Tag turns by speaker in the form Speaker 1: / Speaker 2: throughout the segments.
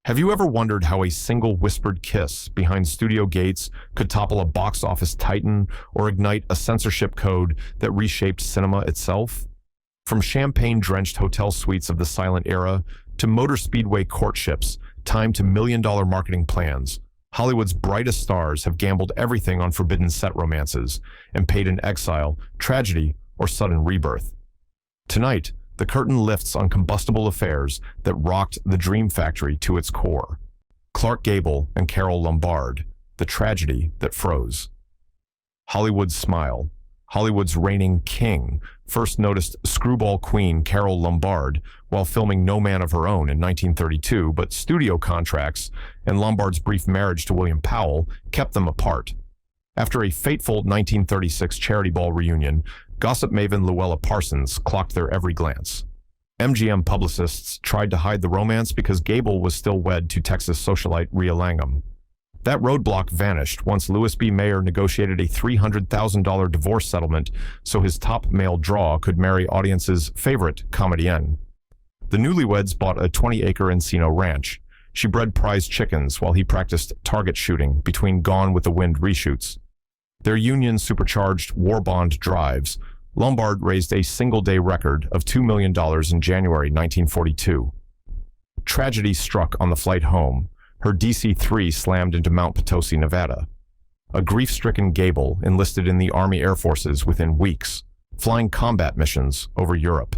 Speaker 1: Have you ever wondered how a single whispered kiss behind studio gates could topple a box office titan or ignite a censorship code that reshaped cinema itself? From champagne-drenched hotel suites of the silent era to motor speedway courtships timed to million-dollar marketing plans, Hollywood's brightest stars have gambled everything on forbidden set romances and paid in exile, tragedy, or sudden rebirth. Tonight, the curtain lifts on combustible affairs that rocked the dream factory to its core. Clark Gable and Carole Lombard, the tragedy that froze. Hollywood's smile. Hollywood's reigning king first noticed screwball queen Carole Lombard while filming No Man of Her Own in 1932, but studio contracts and Lombard's brief marriage to William Powell kept them apart. After a fateful 1936 charity ball reunion, gossip maven Luella Parsons clocked their every glance. MGM publicists tried to hide the romance because Gable was still wed to Texas socialite Rhea Langham. That roadblock vanished once Louis B. Mayer negotiated a $300,000 divorce settlement so his top male draw could marry audiences' favorite comedienne. The newlyweds bought a 20-acre Encino ranch. She bred prize chickens while he practiced target shooting between Gone with the Wind reshoots. Their union supercharged war bond drives. Lombard raised a single-day record of $2 million in January 1942. Tragedy struck on the flight home. Her DC-3 slammed into Mount Potosi, Nevada. A grief-stricken Gable enlisted in the Army Air Forces within weeks, flying combat missions over Europe.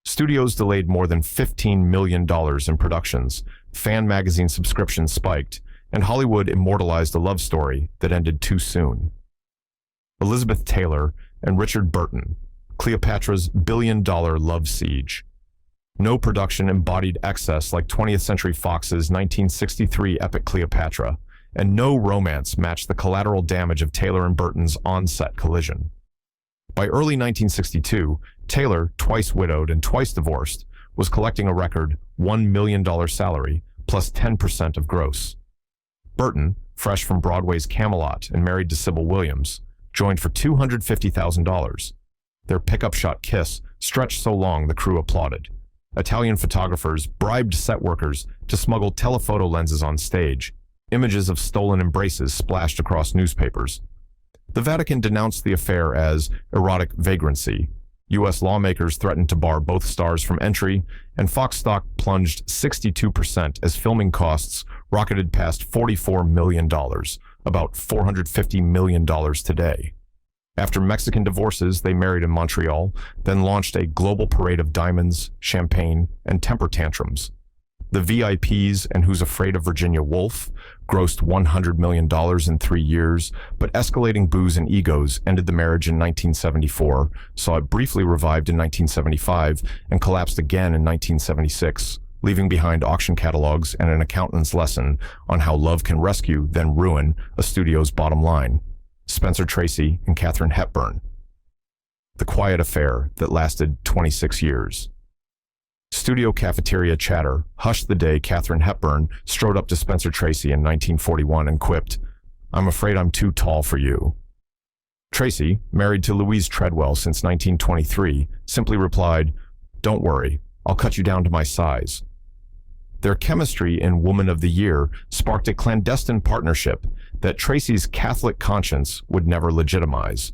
Speaker 1: Studios delayed more than $15 million in productions, fan magazine subscriptions spiked, and Hollywood immortalized a love story that ended too soon. Elizabeth Taylor and Richard Burton, Cleopatra's billion-dollar love siege. No production embodied excess like 20th Century Fox's 1963 epic Cleopatra, and no romance matched the collateral damage of Taylor and Burton's on-set collision. By early 1962, Taylor, twice widowed and twice divorced, was collecting a record $1 million salary plus 10% of gross. Burton, fresh from Broadway's Camelot and married to Sybil Williams, joined for $250,000. Their pickup shot kiss stretched so long the crew applauded. Italian photographers bribed set workers to smuggle telephoto lenses on stage. Images of stolen embraces splashed across newspapers. The Vatican denounced the affair as erotic vagrancy. U.S. lawmakers threatened to bar both stars from entry, and Fox stock plunged 62% as filming costs rocketed past $44 million, about $450 million today. After Mexican divorces, they married in Montreal, then launched a global parade of diamonds, champagne, and temper tantrums. The VIPs and Who's Afraid of Virginia Woolf grossed $100 million in 3 years, but escalating booze and egos ended the marriage in 1974, saw it briefly revived in 1975, and collapsed again in 1976, leaving behind auction catalogs and an accountant's lesson on how love can rescue, then ruin, a studio's bottom line. Spencer Tracy and Katherine Hepburn. The quiet affair that lasted 26 years. Studio cafeteria chatter hushed the day Katherine Hepburn strode up to Spencer Tracy in 1941 and quipped, "I'm afraid I'm too tall for you." Tracy, married to Louise Treadwell since 1923, simply replied, "Don't worry, I'll cut you down to my size." Their chemistry in Woman of the Year sparked a clandestine partnership that Tracy's Catholic conscience would never legitimize.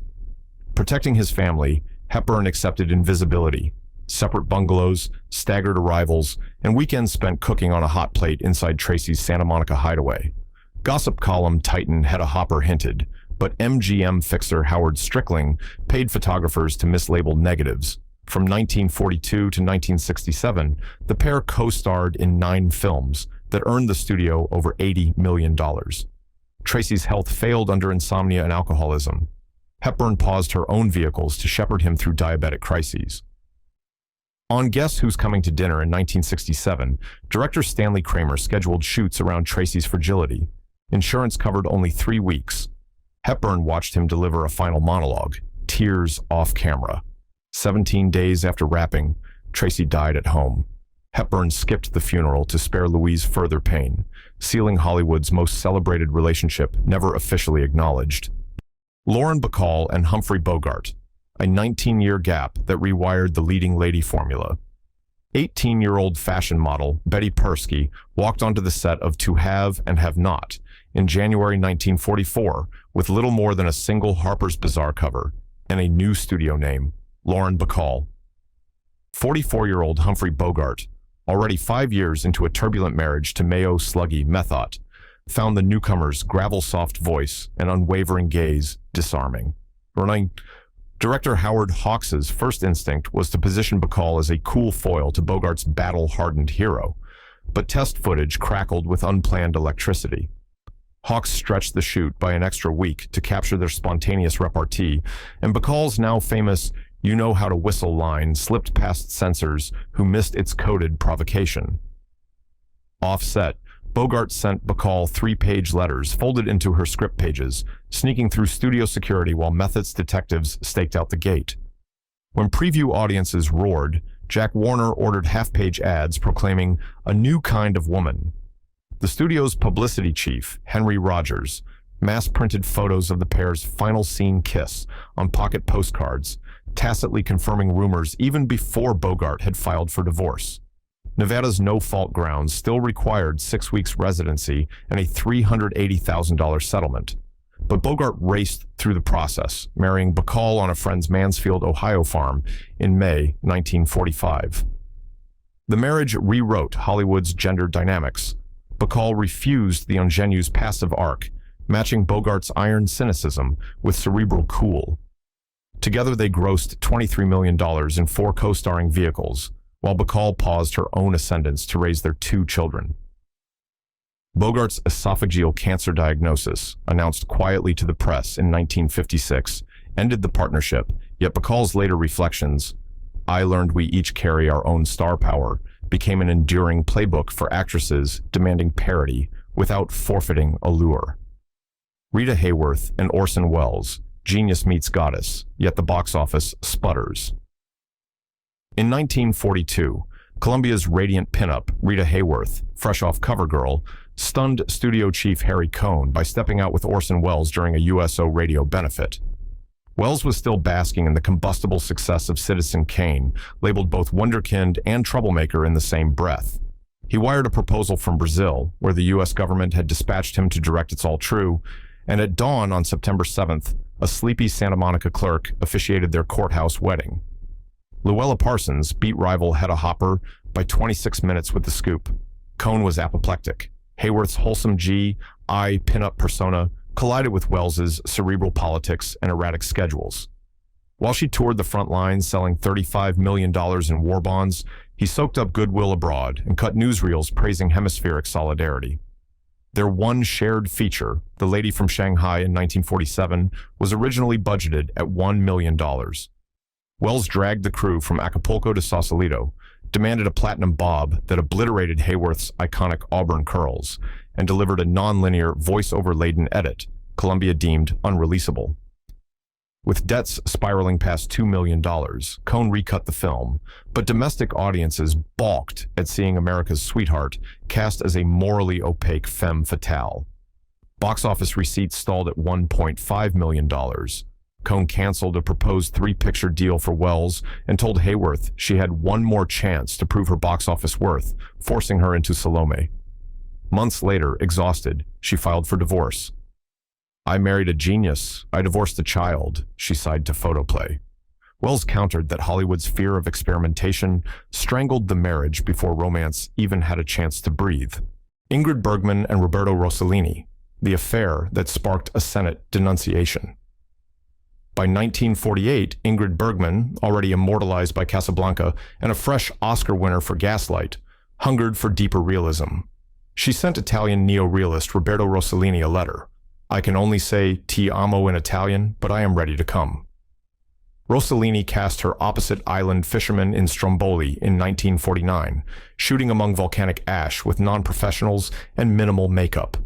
Speaker 1: Protecting his family, Hepburn accepted invisibility, separate bungalows, staggered arrivals, and weekends spent cooking on a hot plate inside Tracy's Santa Monica hideaway. Gossip column titan Hedda Hopper hinted, but MGM fixer Howard Strickling paid photographers to mislabel negatives. From 1942 to 1967, the pair co-starred in 9 films that earned the studio over $80 million. Tracy's health failed under insomnia and alcoholism. Hepburn paused her own vehicles to shepherd him through diabetic crises. On Guess Who's Coming to Dinner in 1967, director Stanley Kramer scheduled shoots around Tracy's fragility. Insurance covered only 3 weeks. Hepburn watched him deliver a final monologue, tears off camera. 17 days after wrapping, Tracy died at home. Hepburn skipped the funeral to spare Louise further pain, sealing Hollywood's most celebrated relationship never officially acknowledged. Lauren Bacall and Humphrey Bogart, a 19-year gap that rewired the leading lady formula. 18-year-old fashion model Betty Persky walked onto the set of To Have and Have Not in January 1944 with little more than a single Harper's Bazaar cover and a new studio name, Lauren Bacall. 44-year-old Humphrey Bogart, already 5 years into a turbulent marriage to Mayo sluggy Methot, found the newcomer's gravel-soft voice and unwavering gaze disarming. Director Howard Hawks's first instinct was to position Bacall as a cool foil to Bogart's battle-hardened hero, but test footage crackled with unplanned electricity. Hawks stretched the shoot by an extra week to capture their spontaneous repartee, and Bacall's now famous "you know how to whistle" line slipped past censors who missed its coded provocation. Offset, Bogart sent Bacall 3-page letters folded into her script pages, sneaking through studio security while Method's detectives staked out the gate. When preview audiences roared, Jack Warner ordered half-page ads proclaiming a new kind of woman. The studio's publicity chief, Henry Rogers, mass-printed photos of the pair's final scene kiss on pocket postcards, tacitly confirming rumors even before Bogart had filed for divorce. Nevada's no-fault grounds still required 6 weeks residency and a $380,000 settlement. But Bogart raced through the process, marrying Bacall on a friend's Mansfield, Ohio farm in May 1945. The marriage rewrote Hollywood's gender dynamics. Bacall refused the ingenue's passive arc, matching Bogart's iron cynicism with cerebral cool. Together they grossed $23 million in 4 co-starring vehicles, while Bacall paused her own ascendance to raise their 2 children. Bogart's esophageal cancer diagnosis, announced quietly to the press in 1956, ended the partnership, yet Bacall's later reflections, "I learned we each carry our own star power," became an enduring playbook for actresses demanding parity without forfeiting allure. Rita Hworth and Orson Welles, genius meets goddess, yet the box office sputters. In 1942, Columbia's radiant pinup, Rita Hworth, fresh off CoverGirl, stunned studio chief Harry Cohn by stepping out with Orson Welles during a USO radio benefit. Welles was still basking in the combustible success of Citizen Kane, labeled both wunderkind and troublemaker in the same breath. He wired a proposal from Brazil, where the U.S. government had dispatched him to direct It's All True, and at dawn on September 7th, a sleepy Santa Monica clerk officiated their courthouse wedding. Luella Parsons beat rival Hedda Hopper by 26 minutes with the scoop. Cohn was apoplectic. Hworth's wholesome G.I. pin-up persona collided with Welles's cerebral politics and erratic schedules. While she toured the front lines selling $35 million in war bonds, he soaked up goodwill abroad and cut newsreels praising hemispheric solidarity. Their one shared feature, The Lady from Shanghai in 1947, was originally budgeted at $1 million. Welles dragged the crew from Acapulco to Sausalito, demanded a platinum bob that obliterated Hworth's iconic auburn curls, and delivered a non-linear, voice-over-laden edit Columbia deemed unreleasable. With debts spiraling past $2 million, Cohn recut the film, but domestic audiences balked at seeing America's sweetheart cast as a morally opaque femme fatale. Box office receipts stalled at $1.5 million. Cohn canceled a proposed 3-picture deal for Welles and told Hworth she had one more chance to prove her box office worth, forcing her into Salome. Months later, exhausted, she filed for divorce. "I married a genius. I divorced a child," she sighed to Photoplay. Welles countered that Hollywood's fear of experimentation strangled the marriage before romance even had a chance to breathe. Ingrid Bergman and Roberto Rossellini, the affair that sparked a Senate denunciation. By 1948, Ingrid Bergman, already immortalized by Casablanca and a fresh Oscar winner for Gaslight, hungered for deeper realism. She sent Italian neo-realist Roberto Rossellini a letter. "I can only say ti amo in Italian, but I am ready to come." Rossellini cast her opposite island fisherman in Stromboli in 1949, shooting among volcanic ash with non-professionals and minimal makeup.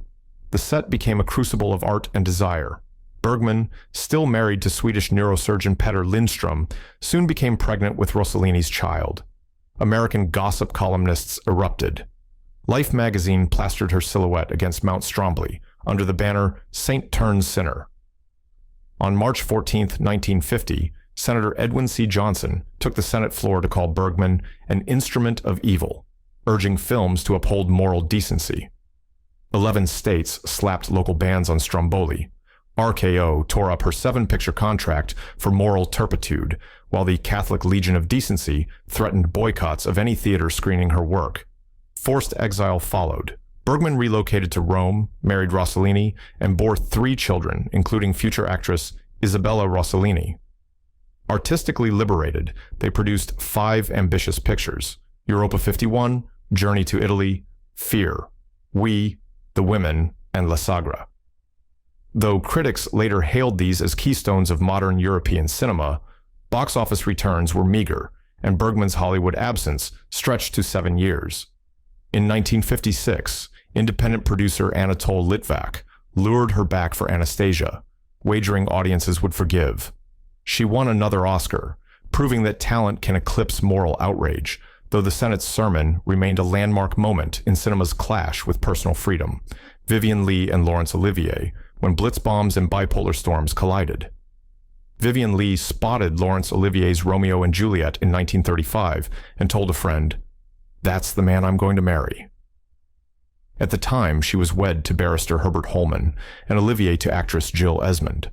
Speaker 1: The set became a crucible of art and desire. Bergman, still married to Swedish neurosurgeon Petter Lindström, soon became pregnant with Rossellini's child. American gossip columnists erupted. Life magazine plastered her silhouette against Mount Stromboli under the banner Saint Turns Sinner. On March 14, 1950, Senator Edwin C. Johnson took the Senate floor to call Bergman an instrument of evil, urging films to uphold moral decency. 11 states slapped local bans on Stromboli. RKO tore up her 7-picture contract for moral turpitude, while the Catholic Legion of Decency threatened boycotts of any theater screening her work. Forced exile followed. Bergman relocated to Rome, married Rossellini, and bore 3 children, including future actress Isabella Rossellini. Artistically liberated, they produced 5 ambitious pictures: Europa 51, Journey to Italy, Fear, We, The Women, and La Sagra. Though critics later hailed these as keystones of modern European cinema, box office returns were meager, and Bergman's Hollywood absence stretched to 7 years. In 1956, independent producer Anatole Litvak lured her back for Anastasia, wagering audiences would forgive. She won another Oscar, proving that talent can eclipse moral outrage, though the Senate's sermon remained a landmark moment in cinema's clash with personal freedom, Vivien Leigh and Laurence Olivier, when blitz bombs and bipolar storms collided. Vivien Leigh spotted Laurence Olivier's Romeo and Juliet in 1935 and told a friend, "That's the man I'm going to marry." At the time, she was wed to barrister Herbert Holman and Olivier to actress Jill Esmond.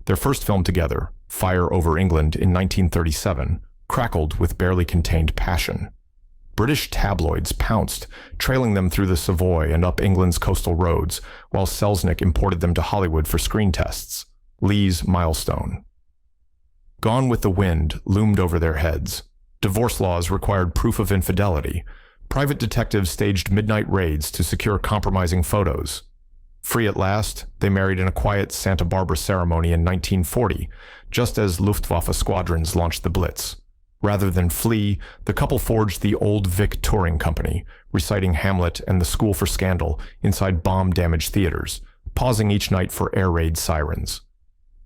Speaker 1: Their first film together, Fire Over England in 1937, crackled with barely contained passion. British tabloids pounced, trailing them through the Savoy and up England's coastal roads, while Selznick imported them to Hollywood for screen tests. Lee's milestone. Gone with the Wind loomed over their heads. Divorce laws required proof of infidelity. Private detectives staged midnight raids to secure compromising photos. Free at last, they married in a quiet Santa Barbara ceremony in 1940, just as Luftwaffe squadrons launched the Blitz. Rather than flee, the couple forged the Old Vic Touring Company, reciting Hamlet and The School for Scandal inside bomb-damaged theaters, pausing each night for air raid sirens.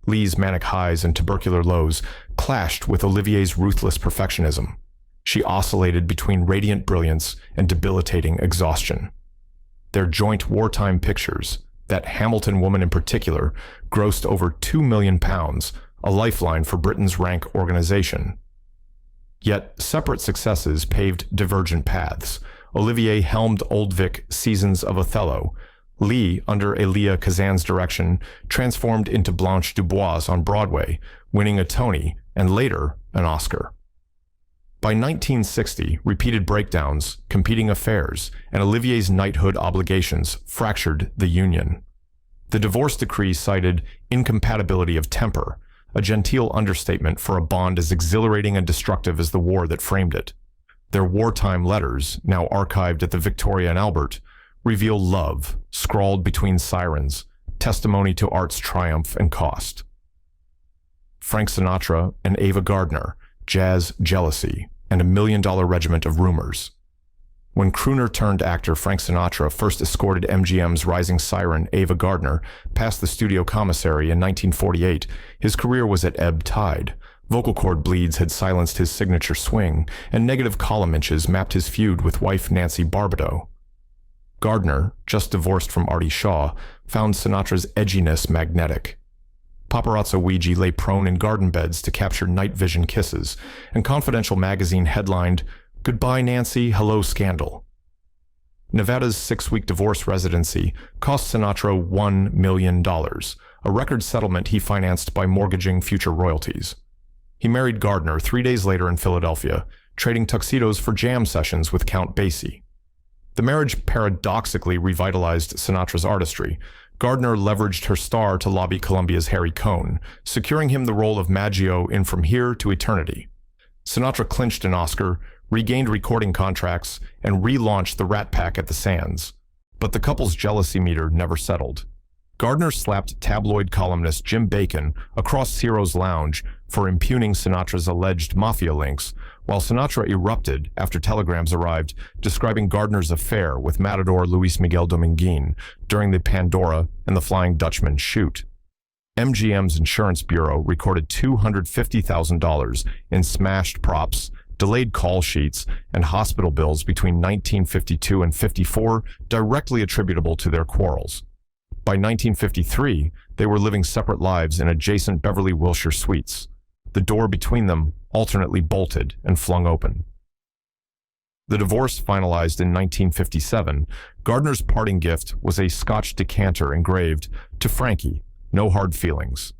Speaker 1: Lee's manic highs and tubercular lows clashed with Olivier's ruthless perfectionism. She oscillated between radiant brilliance and debilitating exhaustion. Their joint wartime pictures, that Hamilton Woman in particular, grossed over £2 million, a lifeline for Britain's rank organization. Yet separate successes paved divergent paths. Olivier helmed Old Vic Seasons of Othello. Leigh, under Elia Kazan's direction, transformed into Blanche Dubois on Broadway, winning a Tony and later an Oscar. By 1960, repeated breakdowns, competing affairs, and Olivier's knighthood obligations fractured the union. The divorce decree cited incompatibility of temper, a genteel understatement for a bond as exhilarating and destructive as the war that framed it. Their wartime letters, now archived at the Victoria and Albert, reveal love, scrawled between sirens, testimony to art's triumph and cost. Frank Sinatra and Ava Gardner, jazz jealousy, and $1 million regiment of rumors. When crooner-turned-actor Frank Sinatra first escorted MGM's rising siren Ava Gardner past the studio commissary in 1948, his career was at ebb tide. Vocal cord bleeds had silenced his signature swing, and negative column inches mapped his feud with wife Nancy Barbadoe. Gardner, just divorced from Artie Shaw, found Sinatra's edginess magnetic. Paparazzo Ouija lay prone in garden beds to capture night vision kisses, and Confidential magazine headlined, "Goodbye Nancy, hello scandal." Nevada's 6-week divorce residency cost Sinatra $1 million, a record settlement he financed by mortgaging future royalties. He married Gardner 3 days later in Philadelphia, trading tuxedos for jam sessions with Count Basie. The marriage paradoxically revitalized Sinatra's artistry. Gardner leveraged her star to lobby Columbia's Harry Cohn, securing him the role of Maggio in From Here to Eternity. Sinatra clinched an Oscar, regained recording contracts, and relaunched the Rat Pack at the Sands. But the couple's jealousy meter never settled. Gardner slapped tabloid columnist Jim Bacon across Ciro's lounge for impugning Sinatra's alleged mafia links, while Sinatra erupted after telegrams arrived describing Gardner's affair with matador Luis Miguel Dominguin during the Pandora and the Flying Dutchman shoot. MGM's insurance bureau recorded $250,000 in smashed props, delayed call sheets, and hospital bills between 1952 and 54 directly attributable to their quarrels. By 1953, they were living separate lives in adjacent Beverly Wilshire suites. the door between them alternately bolted and flung open. The divorce finalized in 1957, Gardner's parting gift was a Scotch decanter engraved, "To Frankie, no hard feelings."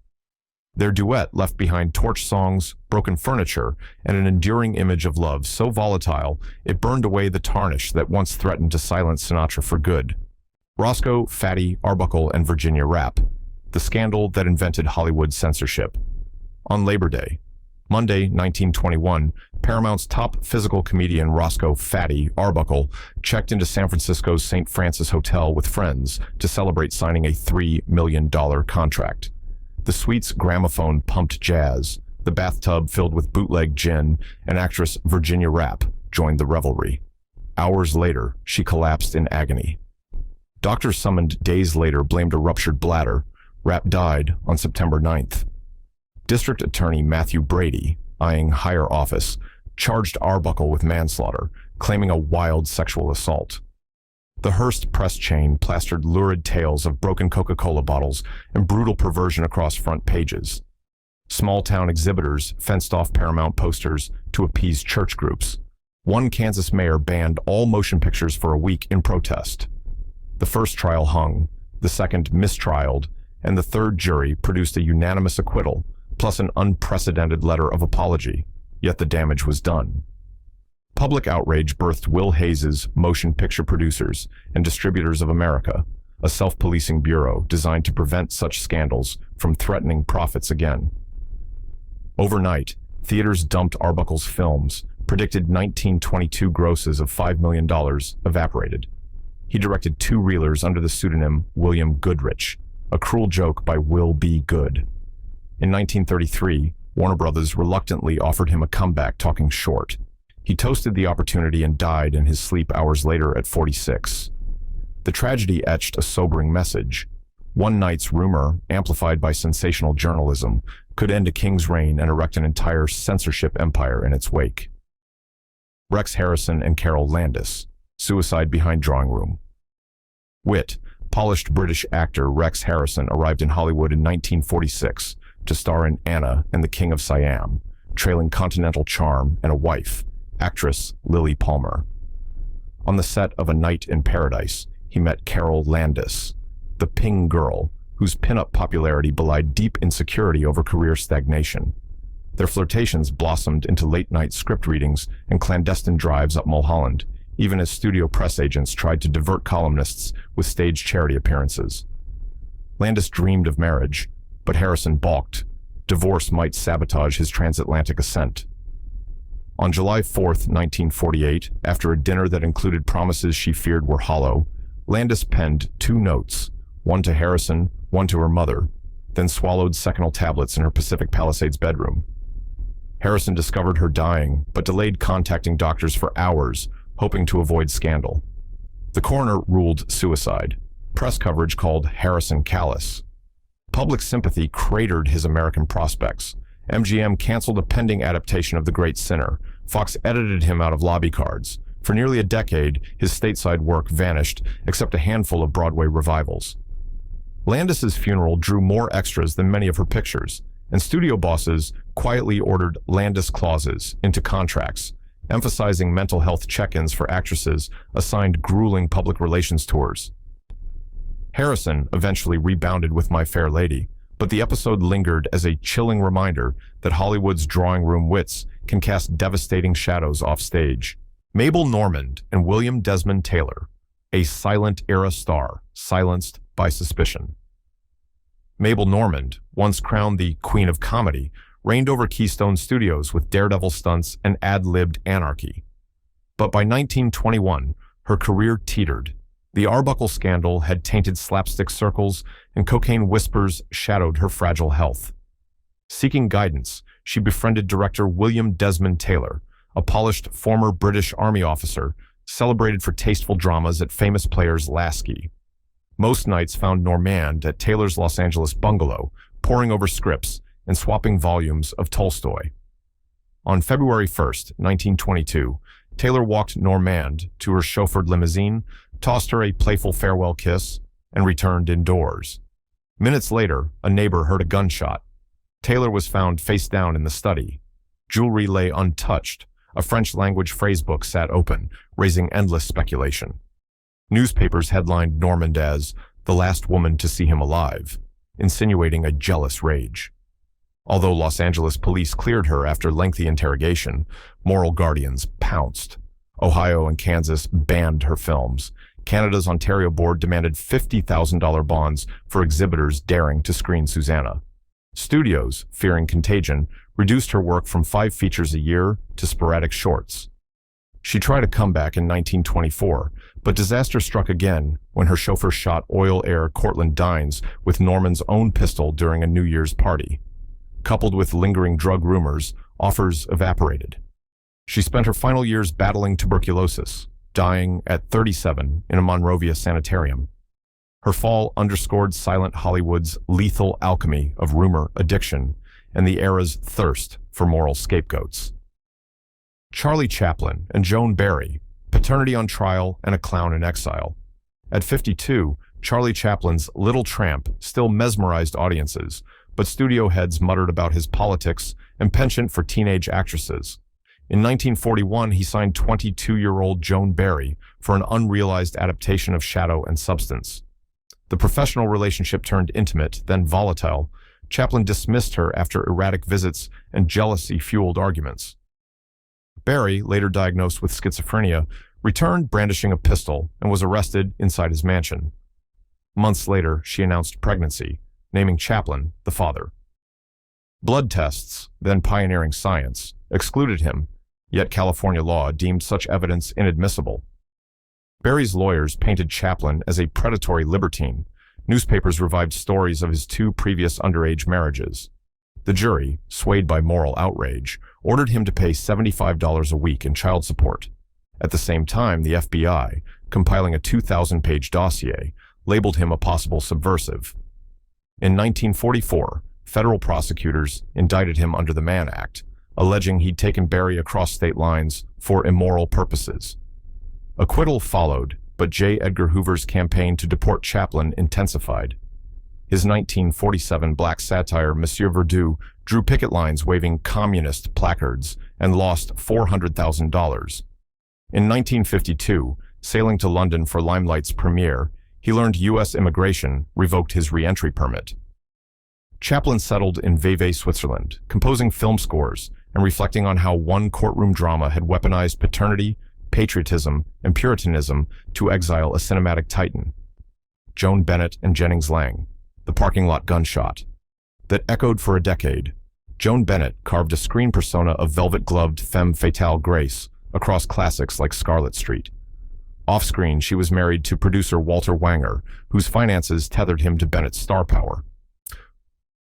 Speaker 1: Their duet left behind torch songs, broken furniture, and an enduring image of love so volatile it burned away the tarnish that once threatened to silence Sinatra for good. Rosco, Fatty, Arbuckle, and Virginia Rapp, the scandal that invented Hollywood censorship. On Labor Day, Monday, 1921, Paramount's top physical comedian Rosco "Fatty" Arbuckle checked into San Francisco's St. Francis Hotel with friends to celebrate signing a $3 million contract. The suite's gramophone pumped jazz, the bathtub filled with bootleg gin, and actress Virginia Rapp joined the revelry. Hours later, she collapsed in agony. Doctors summoned days later blamed a ruptured bladder. Rapp died on September 9th. District Attorney Matthew Brady, eyeing higher office, charged Arbuckle with manslaughter, claiming a wild sexual assault. The Hearst press chain plastered lurid tales of broken Coca-Cola bottles and brutal perversion across front pages. Small-town exhibitors fenced off Paramount posters to appease church groups. One Kansas mayor banned all motion pictures for a week in protest. The first trial hung, the second mistrialed, and the third jury produced a unanimous acquittal, plus an unprecedented letter of apology, yet the damage was done. Public outrage birthed Will Hayes's Motion Picture Producers and Distributors of America, a self-policing bureau designed to prevent such scandals from threatening profits again. Overnight, theaters dumped Arbuckle's films, predicted 1922 grosses of $5 million evaporated. He directed two reelers under the pseudonym William Goodrich, a cruel joke by Will B. Good. In 1933, Warner Brothers reluctantly offered him a comeback talking short. He toasted the opportunity and died in his sleep hours later at 46. The tragedy etched a sobering message. One night's rumor, amplified by sensational journalism, could end a king's reign and erect an entire censorship empire in its wake. Rex Harrison and Carol Landis, suicide behind drawing room. Wit, polished British actor Rex Harrison arrived in Hollywood in 1946 to star in Anna and the King of Siam, trailing continental charm and a wife, actress Lily Palmer. On the set of A Night in Paradise, he met Carol Landis, the Ping girl, whose pin-up popularity belied deep insecurity over career stagnation. Their flirtations blossomed into late-night script readings and clandestine drives up Mulholland, even as studio press agents tried to divert columnists with stage charity appearances. Landis dreamed of marriage, but Harrison balked. Divorce might sabotage his transatlantic ascent. On July 4th, 1948, after a dinner that included promises she feared were hollow, Landis penned two notes, one to Harrison, one to her mother, then swallowed Seconal tablets in her Pacific Palisades bedroom. Harrison discovered her dying, but delayed contacting doctors for hours, hoping to avoid scandal. The coroner ruled suicide. Press coverage called Harrison callous. Public sympathy cratered his American prospects. MGM canceled a pending adaptation of The Great Sinner. Fox edited him out of lobby cards. For nearly a decade, his stateside work vanished, except a handful of Broadway revivals. Landis's funeral drew more extras than many of her pictures, and studio bosses quietly ordered Landis clauses into contracts, emphasizing mental health check-ins for actresses assigned grueling public relations tours. Harrison eventually rebounded with My Fair Lady, but the episode lingered as a chilling reminder that Hollywood's drawing room wits can cast devastating shadows off stage. Mabel Normand and William Desmond Taylor, a silent-era star, silenced by suspicion. Mabel Normand, once crowned the Queen of Comedy, reigned over Keystone Studios with daredevil stunts and ad-libbed anarchy. But by 1921, her career teetered. The Arbuckle scandal had tainted slapstick circles, and cocaine whispers shadowed her fragile health. Seeking guidance, she befriended director William Desmond Taylor, a polished former British Army officer, celebrated for tasteful dramas at famous players' Lasky. Most nights found Normand at Taylor's Los Angeles bungalow, poring over scripts and swapping volumes of Tolstoy. On February 1st, 1922, Taylor walked Normand to her chauffeured limousine, tossed her a playful farewell kiss, and returned indoors. Minutes later, a neighbor heard a gunshot. Taylor was found face down in the study. Jewelry lay untouched. A French-language phrasebook sat open, raising endless speculation. Newspapers headlined Normand as the last woman to see him alive, insinuating a jealous rage. Although Los Angeles police cleared her after lengthy interrogation, moral guardians pounced. Ohio and Kansas banned her films. Canada's Ontario board demanded $50,000 bonds for exhibitors daring to screen Susanna. Studios, fearing contagion, reduced her work from 5 features a year to sporadic shorts. She tried a comeback in 1924, but disaster struck again when her chauffeur shot oil heir Cortlandt Dines with Norman's own pistol during a New Year's party. Coupled with lingering drug rumors, offers evaporated. She spent her final years battling tuberculosis, dying at 37 in a Monrovia sanitarium. Her fall underscored silent Hollywood's lethal alchemy of rumor, addiction, and the era's thirst for moral scapegoats. Charlie Chaplan and Joan Barry, paternity on trial and a clown in exile. At 52, Charlie Chaplin's Little Tramp still mesmerized audiences, but studio heads muttered about his politics and penchant for teenage actresses. In 1941, he signed 22-year-old Joan Barry for an unrealized adaptation of Shadow and Substance. The professional relationship turned intimate, then volatile. Chaplan dismissed her after erratic visits and jealousy-fueled arguments. Barry, later diagnosed with schizophrenia, returned brandishing a pistol and was arrested inside his mansion. Months later, she announced pregnancy, naming Chaplan the father. Blood tests, then pioneering science, excluded him, yet California law deemed such evidence inadmissible. Barry's lawyers painted Chaplan as a predatory libertine. Newspapers revived stories of his 2 previous underage marriages. The jury, swayed by moral outrage, ordered him to pay $75 a week in child support. At the same time, the FBI, compiling a 2,000-page dossier, labeled him a possible subversive. In 1944, federal prosecutors indicted him under the Mann Act, alleging he'd taken Barry across state lines for immoral purposes. Acquittal followed, but J. Edgar Hoover's campaign to deport Chaplan intensified. His 1947 black satire, Monsieur Verdoux, drew picket lines waving communist placards and lost $400,000. In 1952, sailing to London for Limelight's premiere, he learned U.S. immigration revoked his re-entry permit. Chaplan settled in Vevey, Switzerland, composing film scores and reflecting on how one courtroom drama had weaponized paternity, patriotism, and Puritanism to exile a cinematic titan. Joan Bennett and Jennings Lang, The Parking Lot Gunshot. That echoed for a decade. Joan Bennett carved a screen persona of velvet-gloved femme fatale grace across classics like Scarlet Street. Off-screen, she was married to producer Walter Wanger, whose finances tethered him to Bennett's star power.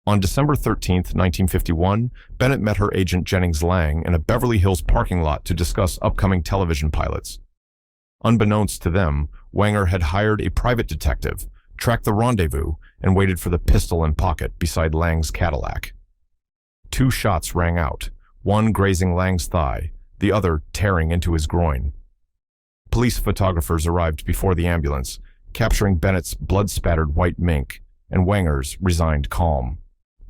Speaker 1: On December 13, 1951, Bennett met her agent Jennings Lang in a Beverly Hills parking lot to discuss upcoming television pilots. Unbeknownst to them, Wanger had hired a private detective, tracked the rendezvous, and waited for the pistol in pocket beside Lang's Cadillac. 2 shots rang out, one grazing Lang's thigh, the other tearing into his groin. Police photographers arrived before the ambulance, capturing Bennett's blood-spattered white mink and Wanger's resigned calm.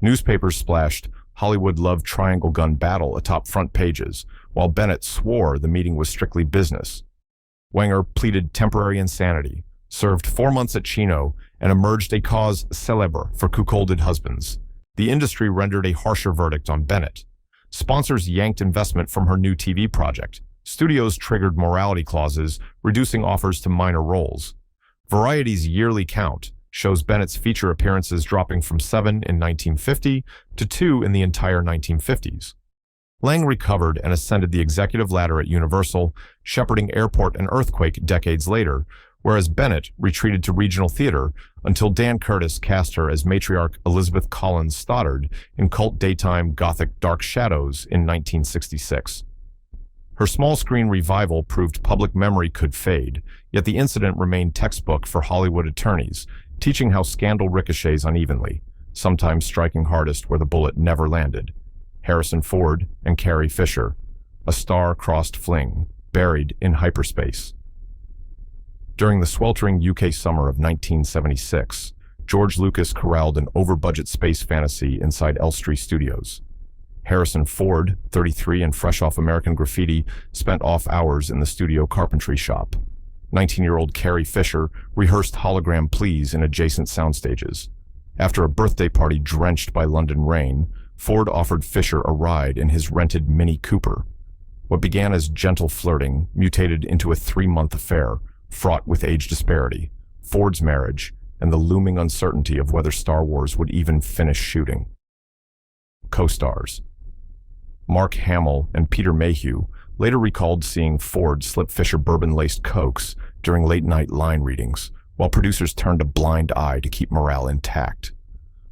Speaker 1: Newspapers splashed Hollywood love triangle gun battle atop front pages, while Bennett swore the meeting was strictly business. Wanger pleaded temporary insanity, served 4 months at Chino, and emerged a cause célèbre for cuckolded husbands. The industry rendered a harsher verdict on Bennett. Sponsors yanked investment from her new TV project. Studios triggered morality clauses, reducing offers to minor roles. Variety's yearly count shows Bennett's feature appearances dropping from 7 in 1950 to 2 in the entire 1950s. Lang recovered and ascended the executive ladder at Universal, shepherding Airport and Earthquake decades later, whereas Bennett retreated to regional theater until Dan Curtis cast her as matriarch Elizabeth Collins Stoddard in cult daytime Gothic Dark Shadows in 1966. Her small-screen revival proved public memory could fade, yet the incident remained textbook for Hollywood attorneys, teaching how scandal ricochets unevenly, sometimes striking hardest where the bullet never landed. Harrison Ford and Carrie Fisher, a star-crossed fling, buried in hyperspace. During the sweltering UK summer of 1976, George Lucas corralled an over-budget space fantasy inside Elstree Studios. Harrison Ford, 33 and fresh off American Graffiti, spent off hours in the studio carpentry shop. 19-year-old Carrie Fisher rehearsed hologram pleas in adjacent soundstages. After a birthday party drenched by London rain, Ford offered Fisher a ride in his rented Mini Cooper. What began as gentle flirting mutated into a 3-month affair, fraught with age disparity, Ford's marriage, and the looming uncertainty of whether Star Wars would even finish shooting. Co-stars Mark Hamill and Peter Mayhew later recalled seeing Ford slip Fisher bourbon-laced cokes during late-night line readings, while producers turned a blind eye to keep morale intact.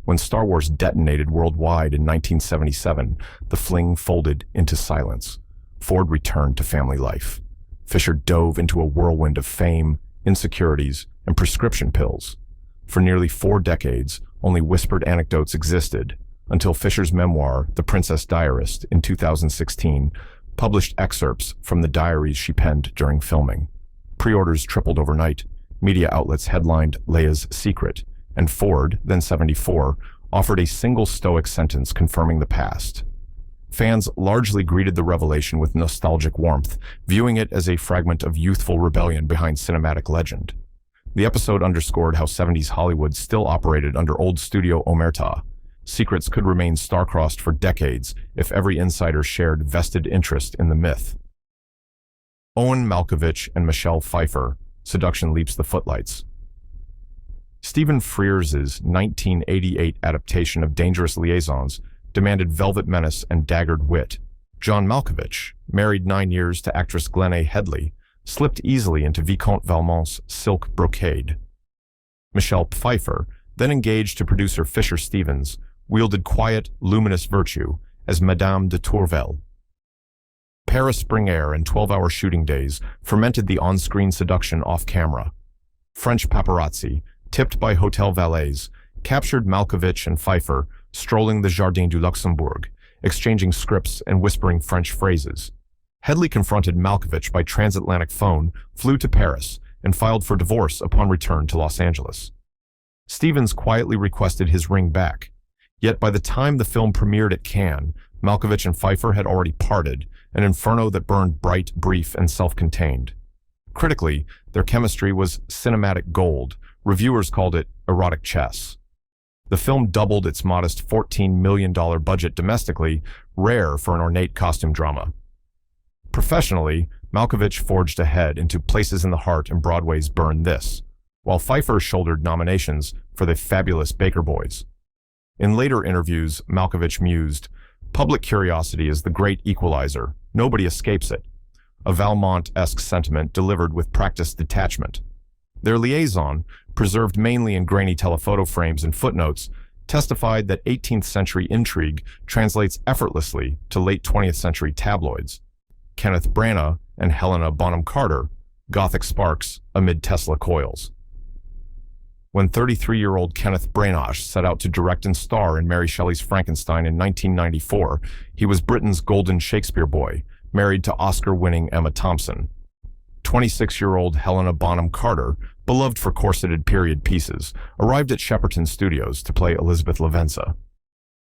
Speaker 1: When Star Wars detonated worldwide in 1977, the fling folded into silence. Ford returned to family life. Fisher dove into a whirlwind of fame, insecurities, and prescription pills. For nearly 4 decades, only whispered anecdotes existed, until Fisher's memoir, The Princess Diarist, in 2016, published excerpts from the diaries she penned during filming. Pre-orders tripled overnight. Media outlets headlined Leia's Secret, and Ford, then 74, offered a single stoic sentence confirming the past. Fans largely greeted the revelation with nostalgic warmth, viewing it as a fragment of youthful rebellion behind cinematic legend. The episode underscored how 70s Hollywood still operated under old studio omerta. Secrets could remain star-crossed for decades if every insider shared vested interest in the myth. Owen Malkovich and Michelle Pfeiffer, Seduction Leaps the Footlights. Stephen Frears' 1988 adaptation of Dangerous Liaisons demanded velvet menace and daggered wit. John Malkovich, married 9 years to actress Glenn Headley, slipped easily into Vicomte Valmont's silk brocade. Michelle Pfeiffer, then engaged to producer Fisher Stevens, wielded quiet, luminous virtue as Madame de Tourvel. Paris spring air and 12-hour shooting days fermented the on-screen seduction off-camera. French paparazzi, tipped by hotel valets, captured Malkovich and Pfeiffer strolling the Jardin du Luxembourg, exchanging scripts and whispering French phrases. Headley confronted Malkovich by transatlantic phone, flew to Paris, and filed for divorce upon return to Los Angeles. Stevens quietly requested his ring back. Yet by the time the film premiered at Cannes, Malkovich and Pfeiffer had already parted, an inferno that burned bright, brief, and self-contained. Critically, their chemistry was cinematic gold. Reviewers called it erotic chess. The film doubled its modest $14 million budget domestically, rare for an ornate costume drama. Professionally, Malkovich forged ahead into Places in the Heart and Broadway's Burn This, while Pfeiffer shouldered nominations for The Fabulous Baker Boys. In later interviews, Malkovich mused, "Public curiosity is the great equalizer. Nobody escapes it." A Valmont-esque sentiment delivered with practiced detachment. Their liaison, preserved mainly in grainy telephoto frames and footnotes, testified that 18th century intrigue translates effortlessly to late 20th century tabloids. Kenneth Brana and Helena Bonham Carter, Gothic sparks amid Tesla coils. When 33-year-old Kenneth Branagh set out to direct and star in Mary Shelley's Frankenstein in 1994, he was Britain's golden Shakespeare boy, married to Oscar-winning Emma Thompson. 26-year-old Helena Bonham Carter, beloved for corseted period pieces, arrived at Shepperton Studios to play Elizabeth Lavenza.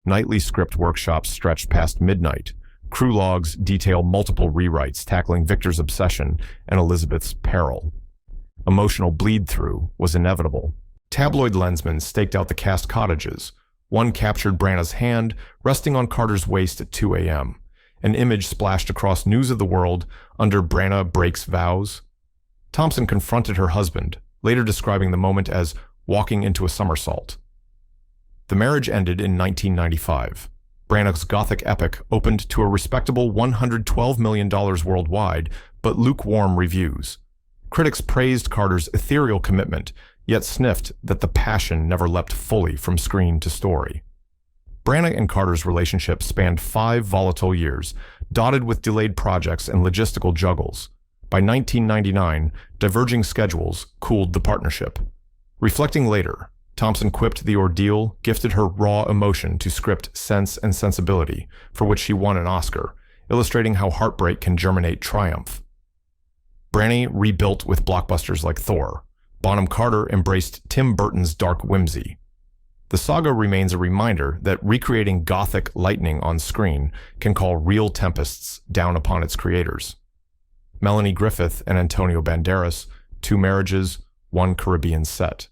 Speaker 1: Nightly script workshops stretched past midnight. Crew logs detail multiple rewrites tackling Victor's obsession and Elizabeth's peril. Emotional bleed-through was inevitable. Tabloid lensmen staked out the cast cottages. One captured Branagh's hand resting on Carter's waist at 2 a.m. An image splashed across News of the World under Brana breaks vows. Thompson confronted her husband, later describing the moment as walking into a somersault. The marriage ended in 1995. Branagh's Gothic epic opened to a respectable $112 million worldwide, but lukewarm reviews. Critics praised Carter's ethereal commitment, yet sniffed that the passion never leapt fully from screen to story. Brana and Carter's relationship spanned 5 volatile years, dotted with delayed projects and logistical juggles. By 1999, diverging schedules cooled the partnership. Reflecting later, Thompson quipped the ordeal gifted her raw emotion to script Sense and Sensibility, for which she won an Oscar, illustrating how heartbreak can germinate triumph. Brana rebuilt with blockbusters like Thor. Bonham Carter embraced Tim Burton's dark whimsy. The saga remains a reminder that recreating Gothic lightning on screen can call real tempests down upon its creators. Melanie Griffith and Antonio Banderas, 2 marriages, 1 Caribbean set.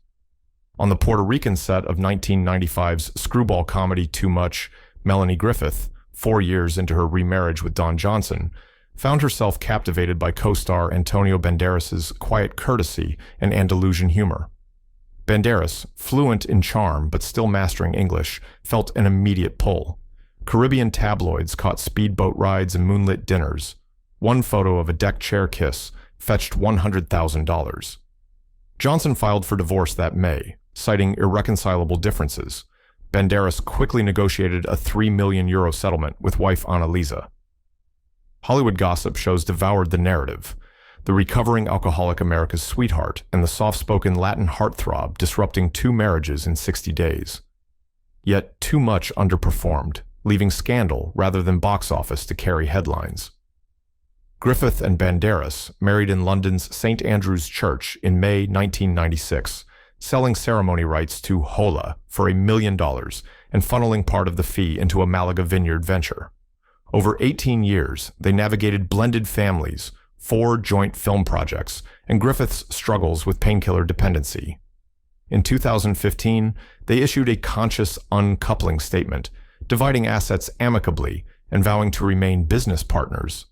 Speaker 1: On the Puerto Rican set of 1995's screwball comedy Too Much, Melanie Griffith, 4 years into her remarriage with Don Johnson, found herself captivated by co-star Antonio Banderas's quiet courtesy and Andalusian humor. Banderas, fluent in charm but still mastering English, felt an immediate pull. Caribbean tabloids caught speedboat rides and moonlit dinners. One photo of a deck chair kiss fetched $100,000. Johnson filed for divorce that May, citing irreconcilable differences. Banderas quickly negotiated a €3 million settlement with wife Annalisa. Hollywood gossip shows devoured the narrative. The recovering alcoholic America's sweetheart and the soft-spoken Latin heartthrob disrupting 2 marriages in 60 days. Yet Too Much underperformed, leaving scandal rather than box office to carry headlines. Griffith and Banderas married in London's St. Andrew's Church in May 1996, selling ceremony rights to Hola for $1 million and funneling part of the fee into a Malaga vineyard venture. Over 18 years, they navigated blended families, 4 joint film projects, and Griffith's struggles with painkiller dependency. In 2015, they issued a conscious uncoupling statement, dividing assets amicably and vowing to remain business partners.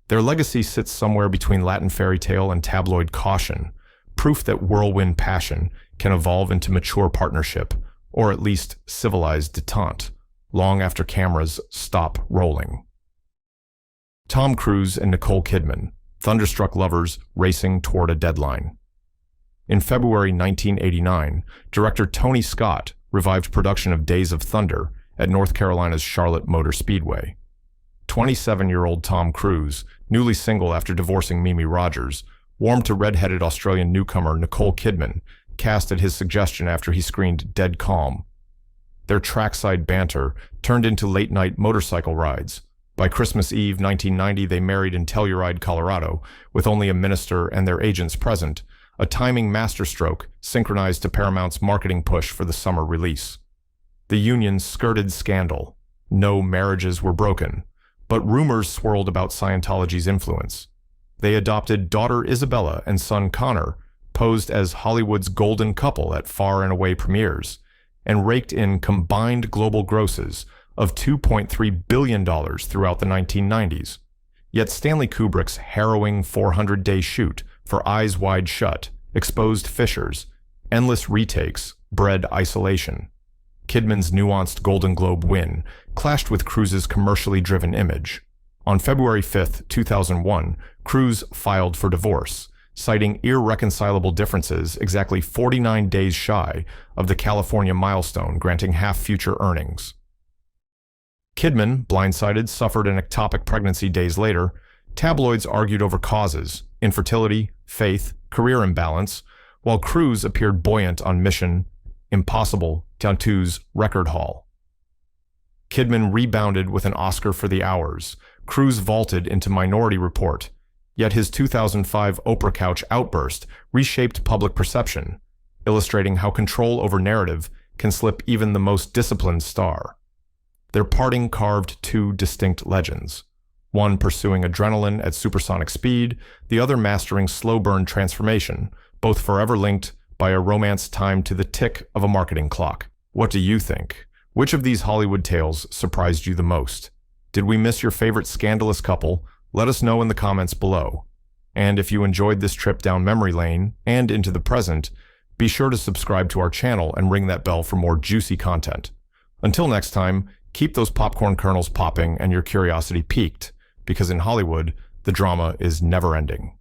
Speaker 1: Their legacy sits somewhere between Latin fairy tale and tabloid caution, proof that whirlwind passion can evolve into mature partnership, or at least civilized detente, long after cameras stop rolling. Tom Cruise and Nicole Kidman, thunderstruck lovers racing toward a deadline. In February 1989, director Tony Scott revived production of Days of Thunder at North Carolina's Charlotte Motor Speedway. 27-year-old Tom Cruise, newly single after divorcing Mimi Rogers, warmed to red-headed Australian newcomer Nicole Kidman, cast at his suggestion after he screened Dead Calm. Their trackside banter turned into late-night motorcycle rides. By Christmas Eve 1990, they married in Telluride, Colorado, with only a minister and their agents present, a timing masterstroke synchronized to Paramount's marketing push for the summer release. The union skirted scandal. No marriages were broken, but rumors swirled about Scientology's influence. They adopted daughter Isabella and son Connor, posed as Hollywood's golden couple at far and away premieres, and raked in combined global grosses of $2.3 billion throughout the 1990s. Yet Stanley Kubrick's harrowing 400-day shoot for Eyes Wide Shut exposed fissures. Endless retakes bred isolation. Kidman's nuanced Golden Globe win clashed with Cruise's commercially driven image. On February 5, 2001, Cruise filed for divorce, citing irreconcilable differences exactly 49 days shy of the California milestone granting half future earnings. Kidman, blindsided, suffered an ectopic pregnancy days later. Tabloids argued over causes, infertility, faith, career imbalance, while Cruise appeared buoyant on Mission Impossible Tattoo's record haul. Kidman rebounded with an Oscar for The Hours. Cruise vaulted into Minority Report, yet his 2005 Oprah Couch outburst reshaped public perception, illustrating how control over narrative can slip even the most disciplined star. Their parting carved 2 distinct legends, one pursuing adrenaline at supersonic speed, the other mastering slow-burn transformation, both forever linked by a romance timed to the tick of a marketing clock. What do you think? Which of these Hollywood tales surprised you the most? Did we miss your favorite scandalous couple? Let us know in the comments below. And if you enjoyed this trip down memory lane and into the present, be sure to subscribe to our channel and ring that bell for more juicy content. Until next time, keep those popcorn kernels popping and your curiosity piqued, because in Hollywood, the drama is never ending.